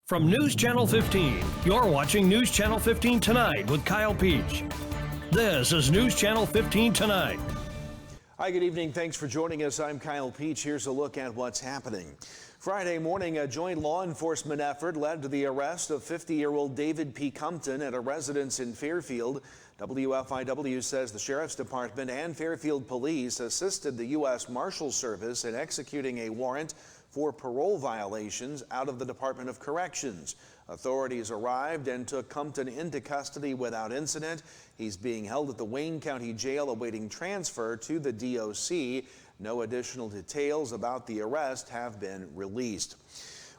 From News Channel 15, you're watching News Channel 15 Tonight with Kyle Peach. This is News Channel 15 Tonight. Hi, good evening. Thanks for joining us. I'm Kyle Peach. Here's a look at what's happening. Friday morning, a joint law enforcement effort led to the arrest of 50-year-old David P. Compton at a residence in Fairfield. WFIW says the Sheriff's Department and Fairfield Police assisted the U.S. Marshals Service in executing a warrant for parole violations out of the Department of Corrections. Authorities arrived and took Compton into custody without incident. He's being held at the Wayne County Jail awaiting transfer to the DOC. No additional details about the arrest have been released.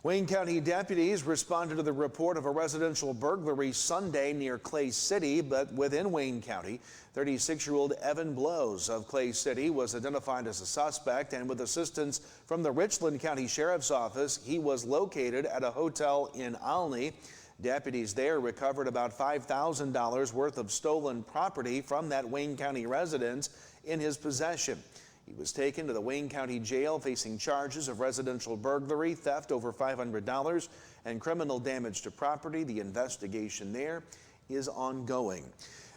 Wayne County deputies responded to the report of a residential burglary Sunday near Clay City, but within Wayne County, 36-year-old Evan Blows of Clay City was identified as a suspect, and with assistance from the Richland County Sheriff's Office, he was located at a hotel in Olney. Deputies there recovered about $5,000 worth of stolen property from that Wayne County residence in his possession. He was taken to the Wayne County Jail facing charges of residential burglary, theft over $500, and criminal damage to property. The investigation there is ongoing.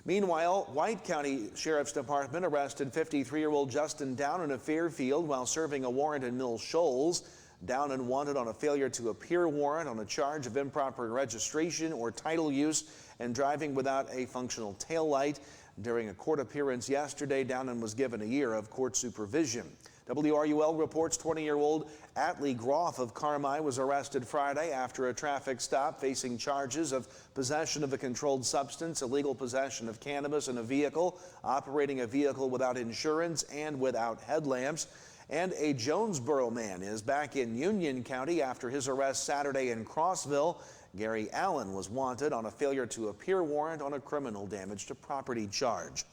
Meanwhile, White County Sheriff's Department arrested 53-year-old Justin Downen of Fairfield while serving a warrant in Mill Shoals. Downen wanted on a failure to appear warrant on a charge of improper registration or title use and driving without a functional taillight. During a court appearance yesterday, Downen was given a year of court supervision. WRUL reports 20-year-old Atlee Groff of Carmi was arrested Friday after a traffic stop facing charges of possession of a controlled substance, illegal possession of cannabis in a vehicle, operating a vehicle without insurance and without headlamps. And a Jonesboro man is back in Union County after his arrest Saturday in Crossville. Gary Allen was wanted on a failure to appear warrant on a criminal damage to property charge.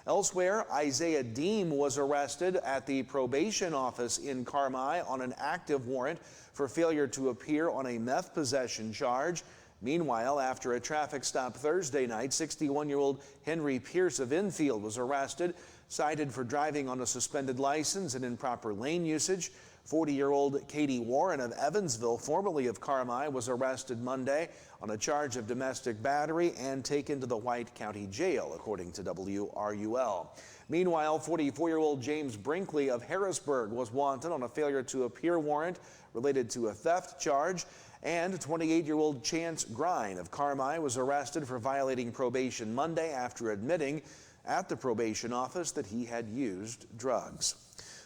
Elsewhere, Isaiah Deem was arrested at the probation office in Carmi on an active warrant for failure to appear on a meth possession charge. Meanwhile, after a traffic stop Thursday night, 61-year-old Henry Pierce of Enfield was arrested, cited for driving on a suspended license and improper lane usage. 40-year-old Katie Warren of Evansville, formerly of Carmi, was arrested Monday on a charge of domestic battery and taken to the White County Jail, according to WRUL. Meanwhile, 44-year-old James Brinkley of Harrisburg was wanted on a failure to appear warrant related to a theft charge. And 28-year-old Chance Grine of Carmi was arrested for violating probation Monday after admitting at the probation office that he had used drugs.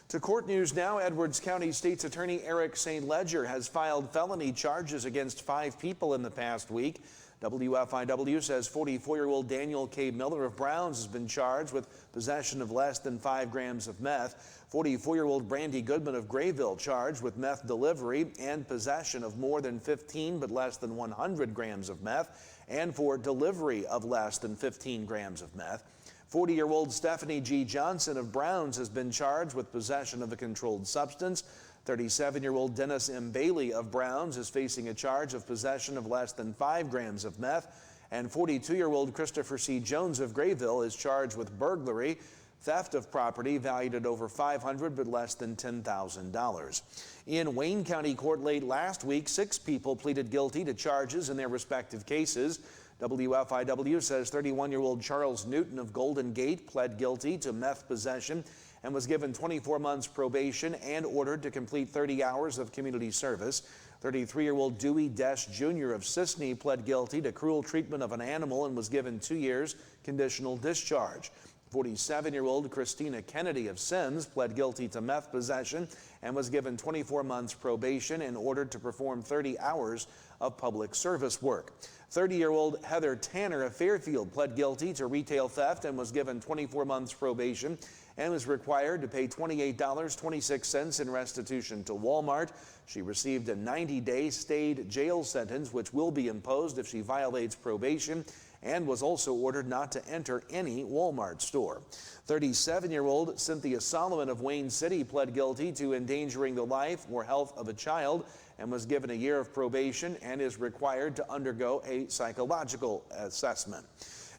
To court news now. Edwards County State's Attorney Eric St. Ledger has filed felony charges against 5 people in the past week. WFIW says 44-year-old Daniel K. Miller of Browns has been charged with possession of less than 5 grams of meth. 44-year-old Brandy Goodman of Grayville charged with meth delivery and possession of more than 15 but less than 100 grams of meth, and for delivery of less than 15 grams of meth. 40-year-old Stephanie G. Johnson of Browns has been charged with possession of a controlled substance. 37-year-old Dennis M. Bailey of Browns is facing a charge of possession of less than 5 grams of meth. And 42-year-old Christopher C. Jones of Grayville is charged with burglary, theft of property valued at over $500 but less than $10,000. In Wayne County Court late last week, 6 people pleaded guilty to charges in their respective cases. WFIW says 31-year-old Charles Newton of Golden Gate pled guilty to meth possession and was given 24 months probation and ordered to complete 30 hours of community service. 33-year-old Dewey Desch Jr. of Sisney pled guilty to cruel treatment of an animal and was given 2 years conditional discharge. 47-year-old Christina Kennedy of Sims pled guilty to meth possession and was given 24 months probation and ordered to perform 30 hours of public service work. 30-year-old Heather Tanner of Fairfield pled guilty to retail theft and was given 24 months probation and was required to pay $28.26 in restitution to Walmart. She received a 90-day stayed jail sentence, which will be imposed if she violates probation, and was also ordered not to enter any Walmart store. 37-year-old Cynthia Solomon of Wayne City pled guilty to endangering the life or health of a child and was given a year of probation and is required to undergo a psychological assessment.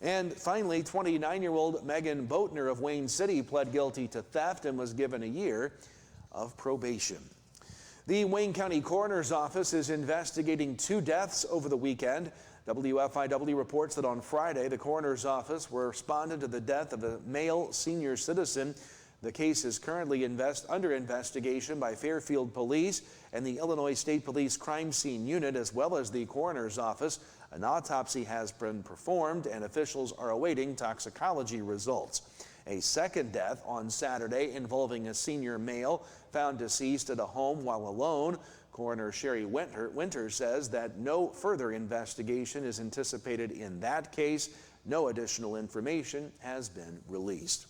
And finally, 29-year-old Megan Boatner of Wayne City pled guilty to theft and was given a year of probation. The Wayne County Coroner's Office is investigating 2 deaths over the weekend. WFIW reports that on Friday, the Coroner's Office responded to the death of a male senior citizen. The case is currently under investigation by Fairfield Police and the Illinois State Police Crime Scene Unit, as well as the Coroner's Office. An autopsy has been performed and officials are awaiting toxicology results. A second death on Saturday involving a senior male found deceased at a home while alone. Coroner Sherry Winter says that no further investigation is anticipated in that case. No additional information has been released.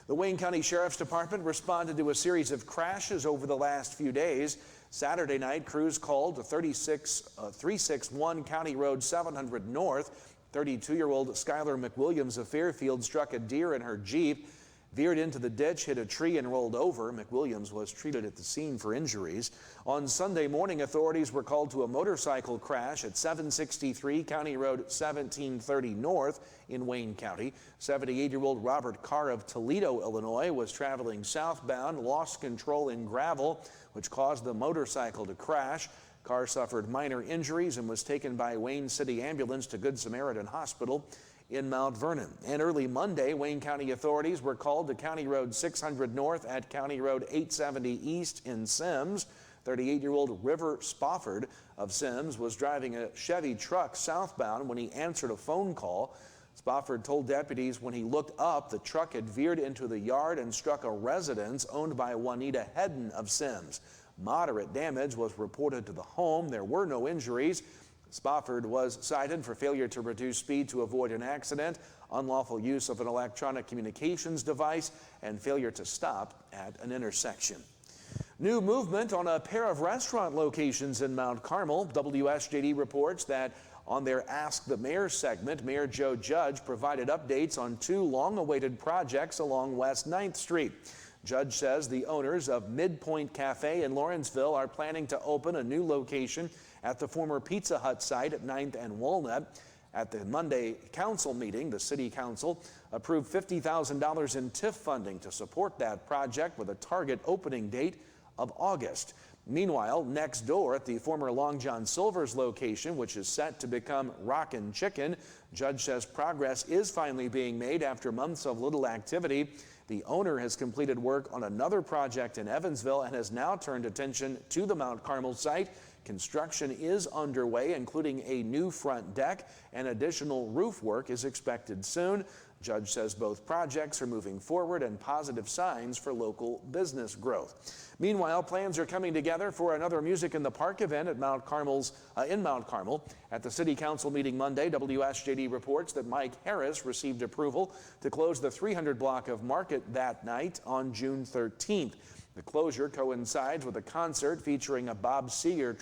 The Wayne County Sheriff's Department responded to a series of crashes over the last few days. Saturday night, crews called to 361 County Road 700 North. 32-year-old Skylar McWilliams of Fairfield struck a deer in her Jeep, veered into the ditch, hit a tree, and rolled over. McWilliams was treated at the scene for injuries. On Sunday morning, authorities were called to a motorcycle crash at 763 County Road 1730 North in Wayne County. 78-year-old Robert Carr of Toledo, Illinois, was traveling southbound, lost control in gravel, which caused the motorcycle to crash. Carr suffered minor injuries and was taken by Wayne City Ambulance to Good Samaritan Hospital in Mount Vernon. And early Monday, Wayne County authorities were called to County Road 600 North at County Road 870 East in Sims. 38-year-old River Spofford of Sims was driving a Chevy truck southbound when he answered a phone call. Spofford told deputies when he looked up, the truck had veered into the yard and struck a residence owned by Juanita Hedden of Sims. Moderate damage was reported to the home. There were no injuries. Spofford was cited for failure to reduce speed to avoid an accident, unlawful use of an electronic communications device, and failure to stop at an intersection. New movement on a pair of restaurant locations in Mount Carmel. WSJD reports that on their Ask the Mayor segment, Mayor Joe Judge provided updates on 2 long-awaited projects along West 9th Street. Judge says the owners of Midpoint Cafe in Lawrenceville are planning to open a new location at the former Pizza Hut site at 9th and Walnut. At the Monday council meeting, the city council approved $50,000 in TIF funding to support that project with a target opening date of August. Meanwhile, next door at the former Long John Silver's location, which is set to become Rockin' Chicken, Judge says progress is finally being made after months of little activity. The owner has completed work on another project in Evansville and has now turned attention to the Mount Carmel site. Construction is underway, including a new front deck, and additional roof work is expected soon. Judge says both projects are moving forward and positive signs for local business growth. Meanwhile, plans are coming together for another Music in the Park event at Mount Carmel. At the City Council meeting Monday, WSJD reports that Mike Harris received approval to close the 300 block of Market that night on June 13th. The closure coincides with a concert featuring a Bob Seger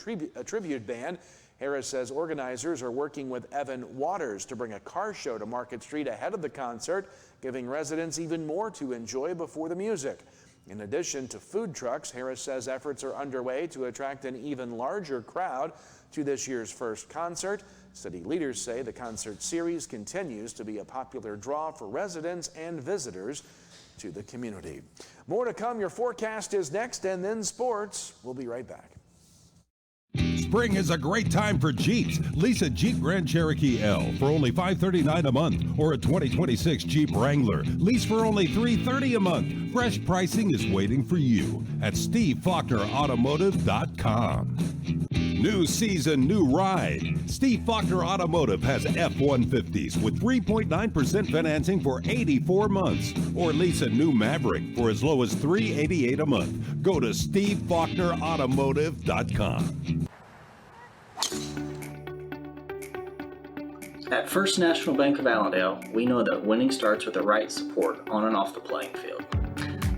tribute band. Harris says organizers are working with Evan Waters to bring a car show to Market Street ahead of the concert, giving residents even more to enjoy before the music. In addition to food trucks, Harris says efforts are underway to attract an even larger crowd to this year's first concert. City leaders say the concert series continues to be a popular draw for residents and visitors to the community. More to come. Your forecast is next, and then sports. We'll be right back. Spring is a great time for Jeeps. Lease a Jeep Grand Cherokee L for only $539 a month, or a 2026 Jeep Wrangler. Lease for only $330 a month. Fresh pricing is waiting for you at SteveFaulknerAutomotive.com. New season, new ride. Steve Faulkner Automotive has F-150s with 3.9% financing for 84 months. Or lease a new Maverick for as low as $388 a month. Go to SteveFaulknerAutomotive.com. At First National Bank of Allendale, we know that winning starts with the right support on and off the playing field.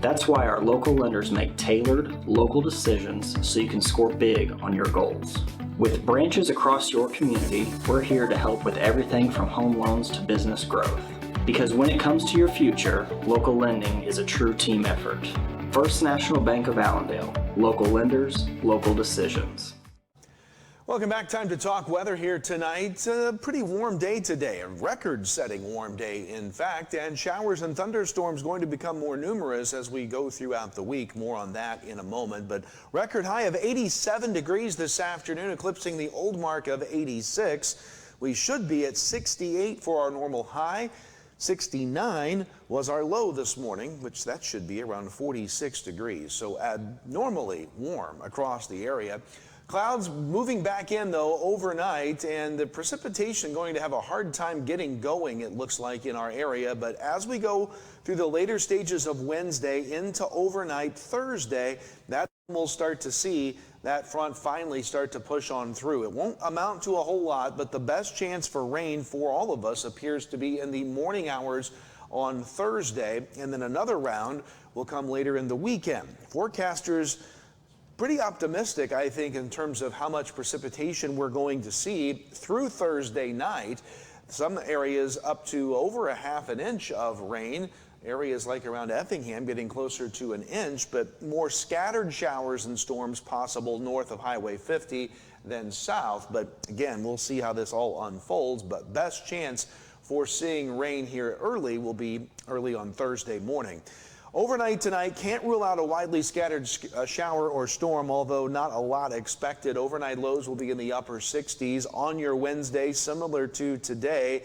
That's why our local lenders make tailored, local decisions so you can score big on your goals. With branches across your community, we're here to help with everything from home loans to business growth. Because when it comes to your future, local lending is a true team effort. First National Bank of Allendale, local lenders, local decisions. Welcome back. Time to talk weather here tonight. A pretty warm day today, a record-setting warm day, in fact, and showers and thunderstorms going to become more numerous as we go throughout the week. More on that in a moment, but record high of 87 degrees this afternoon, eclipsing the old mark of 86. We should be at 68 for our normal high. 69 was our low this morning, which that should be around 46 degrees, so abnormally warm across the area. Clouds moving back in, though, overnight, and the precipitation going to have a hard time getting going, it looks like, in our area. But as we go through the later stages of Wednesday into overnight Thursday, that's when we'll start to see that front finally start to push on through. It won't amount to a whole lot, but the best chance for rain for all of us appears to be in the morning hours on Thursday, and then another round will come later in the weekend. Forecasters pretty optimistic, I think, in terms of how much precipitation we're going to see through Thursday night. Some areas up to over a half an inch of rain. Areas like around Effingham getting closer to an inch, but more scattered showers and storms possible north of Highway 50 than south. But again, we'll see how this all unfolds, but best chance for seeing rain here early will be early on Thursday morning. Overnight tonight, can't rule out a widely scattered shower or storm, although not a lot expected. Overnight lows will be in the upper 60s on your Wednesday, similar to today.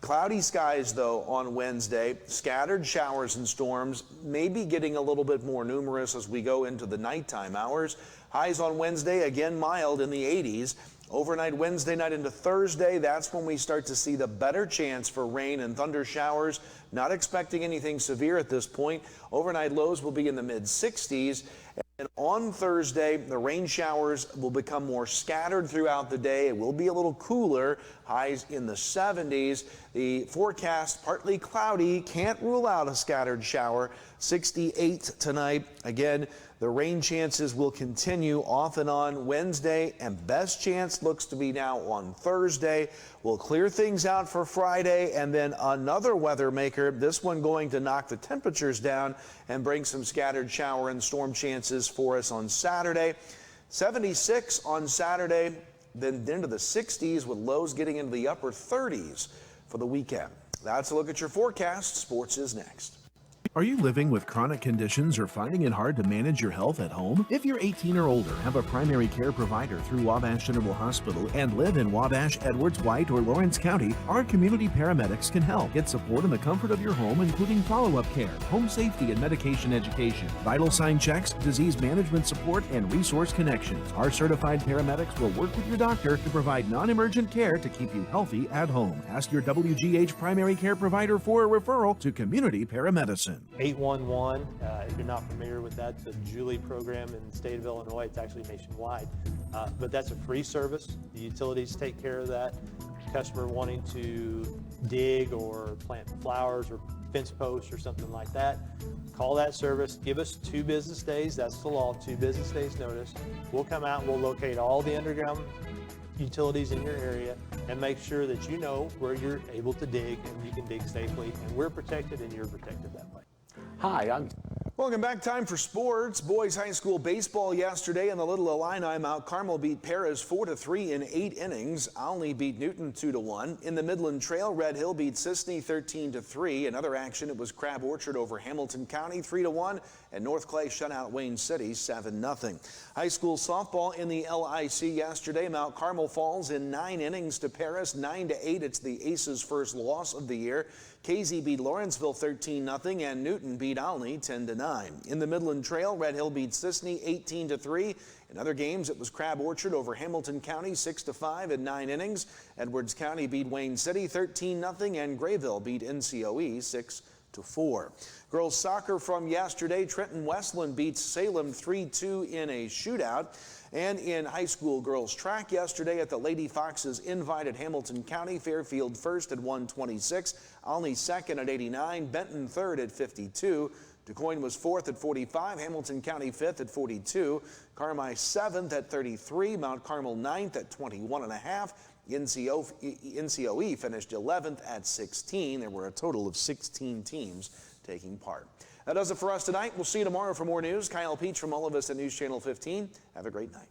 Cloudy skies, though, on Wednesday. Scattered showers and storms, maybe getting a little bit more numerous as we go into the nighttime hours. Highs on Wednesday, again mild in the 80s. Overnight Wednesday night into Thursday, that's when we start to see the better chance for rain and thunder showers. Not expecting anything severe at this point. Overnight lows will be in the mid-60s. And on Thursday, the rain showers will become more scattered throughout the day. It will be a little cooler, highs in the 70s. The forecast, partly cloudy, can't rule out a scattered shower. 68 tonight. Again, the rain chances will continue off and on Wednesday, and best chance looks to be now on Thursday. We'll clear things out for Friday, and then another weather maker, this one going to knock the temperatures down and bring some scattered shower and storm chances for us on Saturday. 76 on Saturday, then into the 60s with lows getting into the upper 30s for the weekend. That's a look at your forecast. Sports is next. Are you living with chronic conditions or finding it hard to manage your health at home? If you're 18 or older, have a primary care provider through Wabash General Hospital, and live in Wabash, Edwards, White, or Lawrence County, our community paramedics can help. Get support in the comfort of your home, including follow-up care, home safety and medication education, vital sign checks, disease management support, and resource connections. Our certified paramedics will work with your doctor to provide non-emergent care to keep you healthy at home. Ask your WGH primary care provider for a referral to community paramedicine. 811, if you're not familiar with that, the Julie program in the state of Illinois. It's actually nationwide, but that's a free service. The utilities take care of that. Customer wanting to dig or plant flowers or fence posts or something like that, call that service. Give us 2 business days. That's the law, 2 business days notice. We'll come out and we'll locate all the underground utilities in your area and make sure that you know where you're able to dig and you can dig safely, and we're protected and you're protected that way. Hi, Welcome back. Time for sports. Boys high school baseball yesterday in the Little Illini. Mount Carmel beat Paris 4-3 in 8 innings. Olney beat Newton 2-1. In the Midland Trail, Red Hill beat Sisney 13-3. In other action, it was Crab Orchard over Hamilton County 3-1, and North Clay shut out Wayne City 7-0. High school softball in the LIC yesterday. Mount Carmel falls in 9 innings to Paris 9-8. It's the Aces' first loss of the year. KZ beat Lawrenceville 13-0, and Newton beat Olney 10-9. In the Midland Trail, Red Hill beat Sisney 18-3. In other games, it was Crab Orchard over Hamilton County 6-5 in 9 innings. Edwards County beat Wayne City 13-0, and Grayville beat NCOE 6-4. Girls soccer from yesterday, Trenton Westland beats Salem 3-2 in a shootout. And in high school girls track yesterday at the Lady Foxes invited Hamilton County, Fairfield first at 126, Olney second at 89, Benton third at 52. DuQuoin was 4th at 45, Hamilton County 5th at 42, Carmi 7th at 33, Mount Carmel 9th at 21.5. NCOE finished 11th at 16. There were a total of 16 teams taking part. That does it for us tonight. We'll see you tomorrow for more news. Kyle Peach from all of us at News Channel 15. Have a great night.